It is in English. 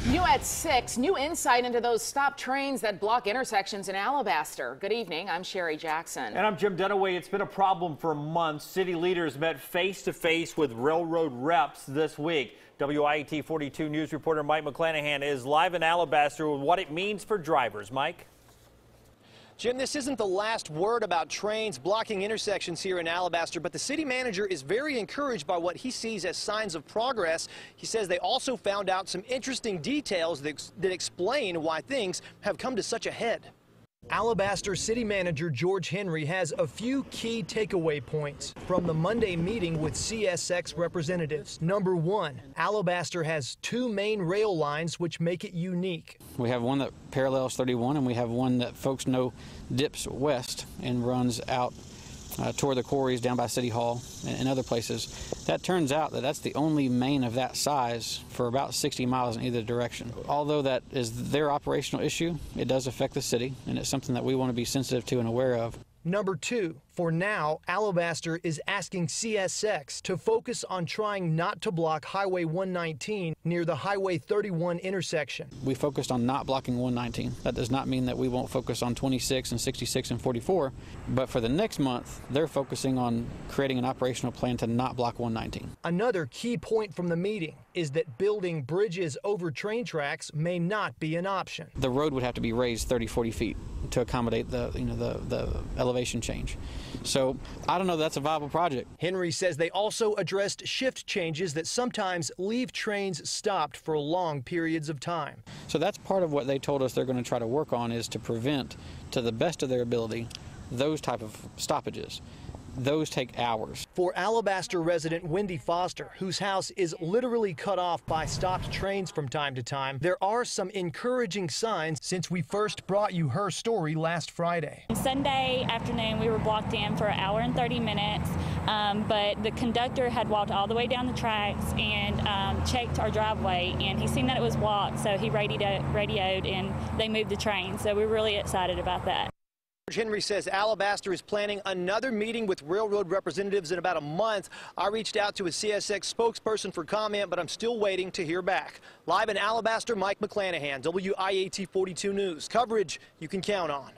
New at 6, new insight into those stop trains that block intersections in Alabaster. Good evening, I'm Sherry Jackson. And I'm Jim Dunaway. It's been a problem for months. City leaders met face-to-face with railroad reps this week. WIAT 42 News reporter Mike McClanahan is live in Alabaster with what it means for drivers. Mike? Jim, this isn't the last word about trains blocking intersections here in Alabaster, but the city manager is very encouraged by what he sees as signs of progress. He says they also found out some interesting details that explain why things have come to such a head. Alabaster City Manager George Henry has a few key takeaway points from the Monday meeting with CSX representatives. Number one, Alabaster has two main rail lines which make it unique. We have one that parallels 31 and we have one that folks know dips west and runs out toward the quarries down by City Hall and other places. That turns out that's the only main of that size for about 60 miles in either direction. Although that is their operational issue, it does affect the city, and it's something that we want to be sensitive to and aware of. Number two, for now, Alabaster is asking CSX to focus on trying not to block Highway 119 near the Highway 31 intersection. We focused on not blocking 119. That does not mean that we won't focus on 26 and 66 and 44, but for the next month, they're focusing on creating an operational plan to not block 119. Another key point from the meeting is that building bridges over train tracks may not be an option. The road would have to be raised 30-40 feet to accommodate the elevation change. So I don't know if that's a viable project. Henry says they also addressed shift changes that sometimes leave trains stopped for long periods of time. So that's part of what they told us they're going to try to work on, is to prevent, to the best of their ability, those type of stoppages. Those take hours. For Alabaster resident Wendy Foster, whose house is literally cut off by stopped trains from time to time, there are some encouraging signs since we first brought you her story last Friday. Sunday afternoon, we were blocked in for an hour and 30 minutes, but the conductor had walked all the way down the tracks and checked our driveway, and he seen that it was blocked, so he radioed and they moved the train. So we're really excited about that. Henry says Alabaster is planning another meeting with railroad representatives in about a month. I reached out to a CSX spokesperson for comment, but I'm still waiting to hear back. Live in Alabaster, Mike McClanahan, WIAT 42 News. Coverage you can count on.